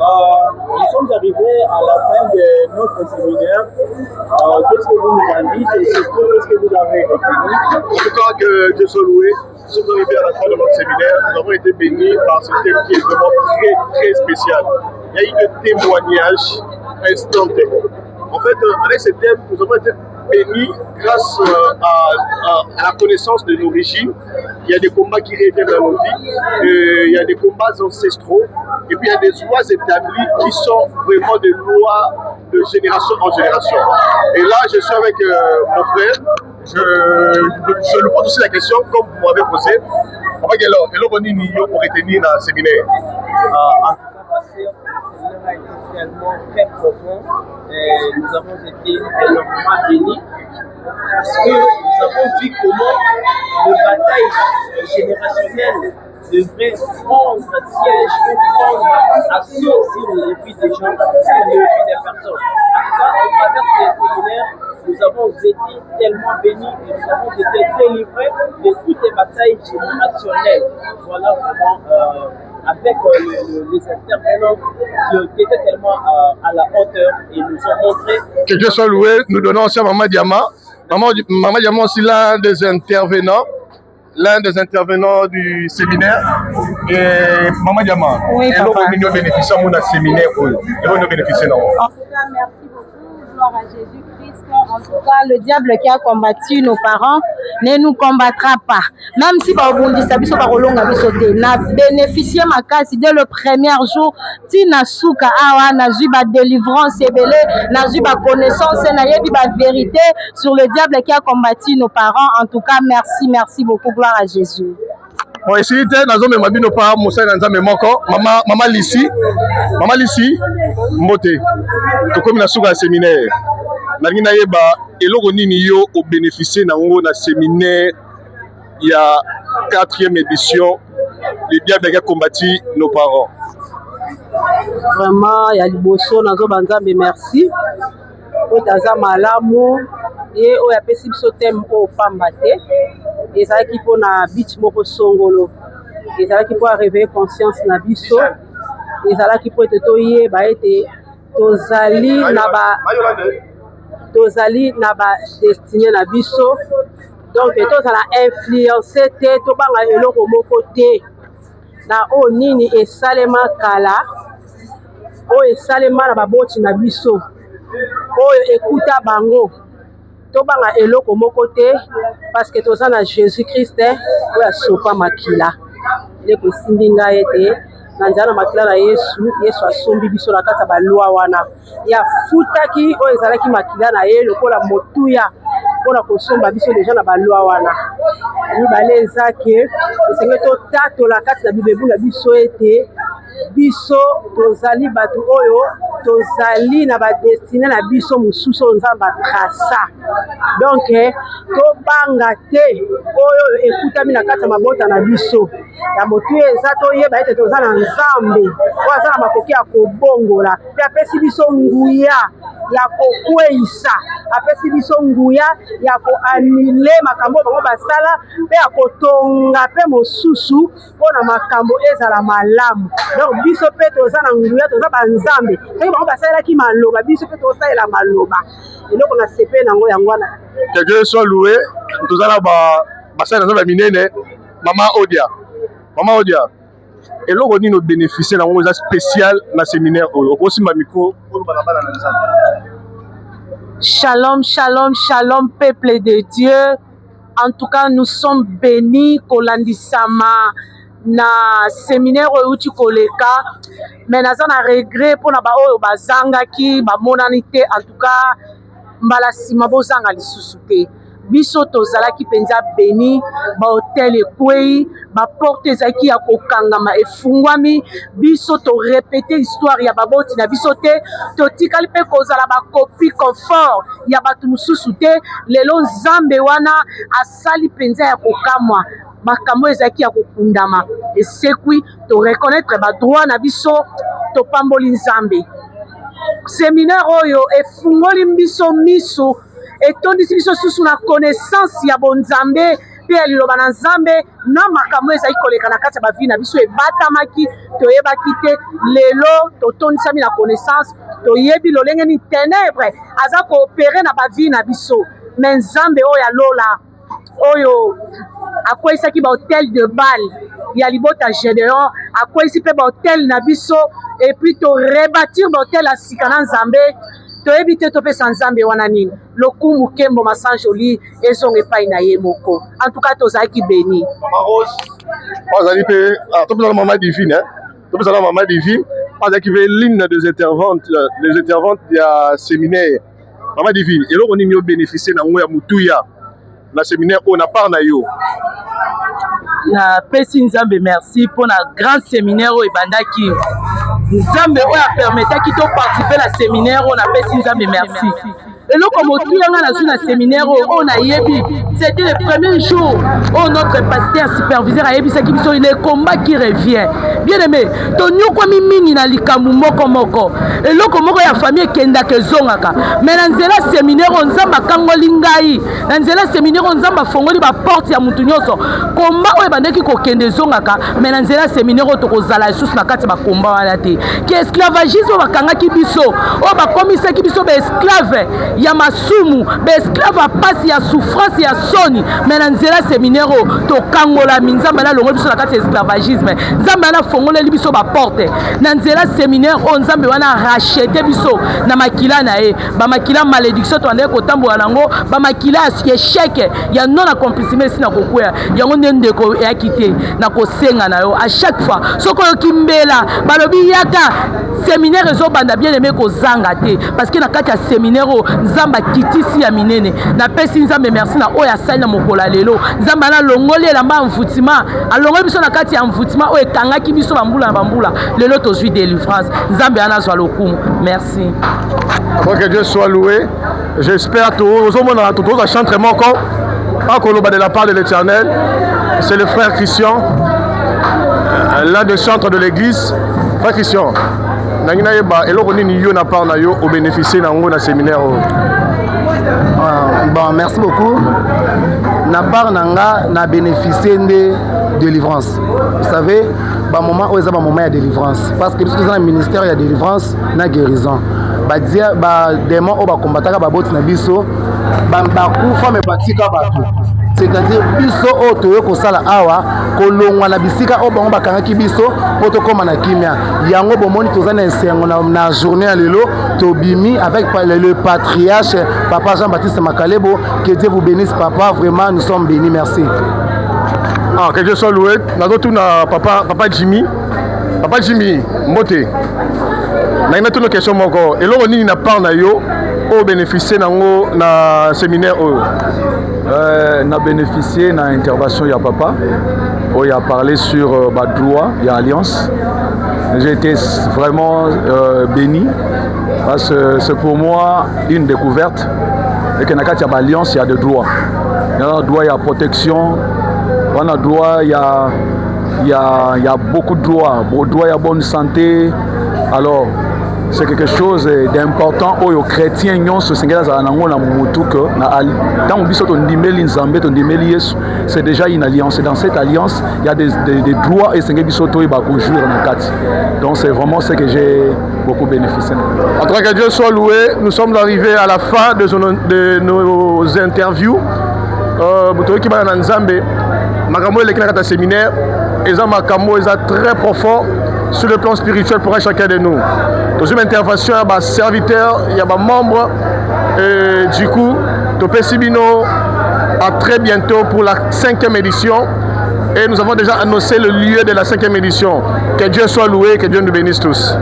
Nous sommes arrivés à la fin de notre séminaire. Qu'est-ce que vous nous en dites et surtout qu'est-ce que vous avez retenu? En tout cas, que Dieu soit loué. Nous sommes arrivés à la fin de notre séminaire. Nous avons été bénis par ce thème qui est vraiment très, très spécial. Il y a eu des témoignages instantanés. En fait, avec ce thème, nous avons été bénis grâce à la connaissance de l'origine. Il y a des combats qui reviennent dans nos vies, il y a des combats ancestraux, et puis il y a des lois établies qui sont vraiment des lois de génération en génération. Et là, je suis avec mon frère, je lui pose aussi la question, comme vous m'avez posé, on va dire, pour retenir dans le séminaire. A été également très profond et nous avons été énormément bénis parce que nous avons vu comment le bataille générationnelle devrait prendre siège ou prendre assaut sur les vies des gens, sur les vies des personnes. À travers ces séminaires, nous avons été tellement bénis et nous avons été délivrés de toutes les batailles générationnelles. Voilà vraiment avec les intervenants qui étaient tellement à la hauteur et nous ont montré. Que Dieu soit loué, nous donnons aussi à Maman Diama. Maman Diama aussi l'un des intervenants du séminaire. Et Maman Diama, oui, et papa. Nous bénéficions de ce séminaire. Et nous bénéficions. En tout cas, merci beaucoup. Gloire à Jésus-Christ. En tout cas, le diable qui a combattu nos parents ne nous combattra pas. Même si on a bénéficié ma casse dès le premier jour, Tina Souka Awa, n'a eu ma délivrance et n'a eu ma connaissance et n'a eu ma vérité sur le diable qui a combattu nos parents. En tout cas, merci beaucoup. Gloire à Jésus. Bon, ici, nous avons mis nos parents, Maman Lissi, Mbote, comme na souka séminaire. Nani na yeba eloko nini yo au bénéficier nango na séminaire il y a 4e édition le diable qui a combattu nos parents. Vraiment ya liboso nazo banzambe merci. Otaza malamu et o ya pesi biso thème o pamba te. Ezalaki pona beach moko songolo. Ezalaki po réveiller conscience na biso. Ezalaki po ete toyeba ete tozali na ba destiné na biso, donc tozala influencer te tobanga eloko moko te na o nini esalema kala oyo esalema na baboti na biso oyo ekuta bango tobanga eloko moko te parce que toza na Jésus-Christ oyo asopa makila eleko esimbi ngai ete na nzela na makila na Yesu asombi biso na kati ya balwa wana ya futaki oyo ezalaki makila na ye lokola motuya mpona kosomba biso deja na balwa wana mibale eza ke esenge totatola kati na bibebu na biso ete biso tozali bato oyo tozali na badestine na biso mosusu oyo nzambe atrasa donc tobanga te oyo ekutami na kati ya mabota na biso ya motuya eza toyeba ete toza na nzambe oyo aza na makoki ya kobongola mpe apesi biso nguya ya kokweyisa apesi biso nguya ya koanile makambo bango basala mpe ya kotonga mpe mosusu mpona makambo ezala malamu donc biso mpe toza na nguya toza banzambe soki bango basalelaki maloba biso mpe tosalela maloba eloko na sepe nango yango wana que Dieu soit loué toza na basala na nzambe ya minene Maman Odia eloko nini obénéficier nango eza spécial na séminaire oyo okosimba micro oyo balabala na nzambe. Shalom, peuple de Dieu. En tout cas, nous sommes bénis kolandisama na séminaire outi koleka. Mais naza na regret pour na ba oyo bazangaki ba monanité en tout cas mbala sima bozanga lisusu te. Biso tozalaki penza béni ba hôtel ekwei ba porte ezaki ya kokangama efungwami biso to répéter histoire ya baboti na biso te totikali pe kozala ba copie confort ya batu mususu te lelo nzambe wana asali penza ya kokamwa makambo ezaki ya kokundama esekwi to reconnaître ba droit na biso to pamboli nzambe séminaire oyo efungoli biso miso etondisi biso susu na connaissance ya bonzambe pe liloba na nzambe na makambo ezali koleka na kati ya bavi na biso ebatamaki toyebaki te lelo totonisami na connaissance toyebi lolenge ni ténèbre aza koopere na bavi na biso me nzambe oyo alola oyo akweyisaki bahotel de balle ya libota Gédéon akweyisi mpe bahotel na biso epuis torebâtir bahotel ya sika na nzambe toyebi te topesa nzambe wana nini lokumu kembo masanjoli ezonga epai na ye moko en tout cas tozalaki béni ozali mpe topesana mama divine topesana mama divine azalaki mpe l'une des interventes ya séminaire mama divine eloko nini obénéficie nango ya motuya na séminaire oyo na part na yo napesi nzambe merci mpo na grand séminaire oyo ebandaki nzambe oyo apermetaki toparticipe na séminaire oyo napesi nzambe merci eloko motuya nga nazwi na séminaire oyo nayebi c'était le premier jour oyo notre pasteur superviseur ayebisaki biso le combat qui revient bien aimé tonyokwami mingi na likambo moko eloko moko ya famille ekendaka ezongaka mais na nzela séminaire oyo nzambe akangoli ngai na nzela séminaire oyo nzambe afongoli baporte ya mutu nyonso komba oyo ebandaki kokende ezongaka mais na nzela séminaire oyo tokozala lisusu na kati ya bakomba wana te ke esclavagisme oyo bakangaki biso oyo bakomisaki biso baesclave ya masumu baesclave ya pasi ya souffrance ya soni mais na nzela séminaire oyo tokangolami nzambe alongoli biso na kati ya esclavagisme nzambe alafongoleli biso baporte na nzela séminaire oyo nzambe wana rachete biso na makila na ye bamakila malédiction toandeki kotambola nango bamakila ya échec ya non accomplissement esi na kokwea yango nde ndeko eyaki te na kosenga na yo à chaque fois soki oyoki mbela balobi yaka séminaire ezobanda bien aimé kozanga te parce que na kati ya séminaire oyo nzambe akitisi ya minene napesi nzambe merci na oyo asali na mokolo ya lelo nzambe alongoli elamba ya mvutima alongoli biso na kati ya mvutima oyo ekangaki biso bambula na bambula lelo tozwi délivrance nzambe wana azwa lokumu merci. Que Dieu soit loué. J'espère que tous à chanter encore de la part de l'Éternel. C'est le frère Christian, l'un des chantres de l'église. Frère Christian, au bénéficier d'un séminaire. Bon, merci beaucoup. Na part nanga na bénéficier de délivrance. Vous savez, bah moment où est moment de délivrance parce que dans le ministère il y a délivrance na guérison. Bah dia bah démon au ba combataka ba boti na biso ba kufa me batika bato. C'est-à-dire biso o toyo ko sala awa ko longwa na bisika o bango bakangaki biso po to koma na kimia. Yango bomoni tozana ensengo na journée à lelo to bimi avec le patriarche papa Jean-Baptiste Makalebo. Que Dieu vous bénisse papa, vraiment nous sommes bénis, merci. Ah, que Dieu soit loué. Nous avons papa Jimmy. Papa Jimmy, Moté. Nous avons une question encore. Et là, on a parlé au bénéficier dans séminaire. On a bénéficié de l'intervention de papa. Il a parlé sur le droit, il y a alliance. J'ai été vraiment béni. Parce que c'est pour moi une découverte. Et que dans une alliance, il y a des droits. Il y a droit, il y a protection. On a droit, il y a beaucoup de droits. Il y a bonne santé. Alors, c'est quelque chose d'important aux chrétiens. C'est déjà une alliance. Et dans cette alliance, il y a des droits et donc c'est vraiment ce que j'ai beaucoup bénéficié. En tout cas, que Dieu soit loué. Nous sommes arrivés à la fin de nos interviews. Makambo est séminaire et Makambo est très profond sur le plan spirituel pour chacun de nous. Dans une intervention, il y a des serviteurs, il y a des membres. Et du coup, Topesibino, à très bientôt pour la 5e édition. Et nous avons déjà annoncé le lieu de la 5e édition. Que Dieu soit loué, que Dieu nous bénisse tous.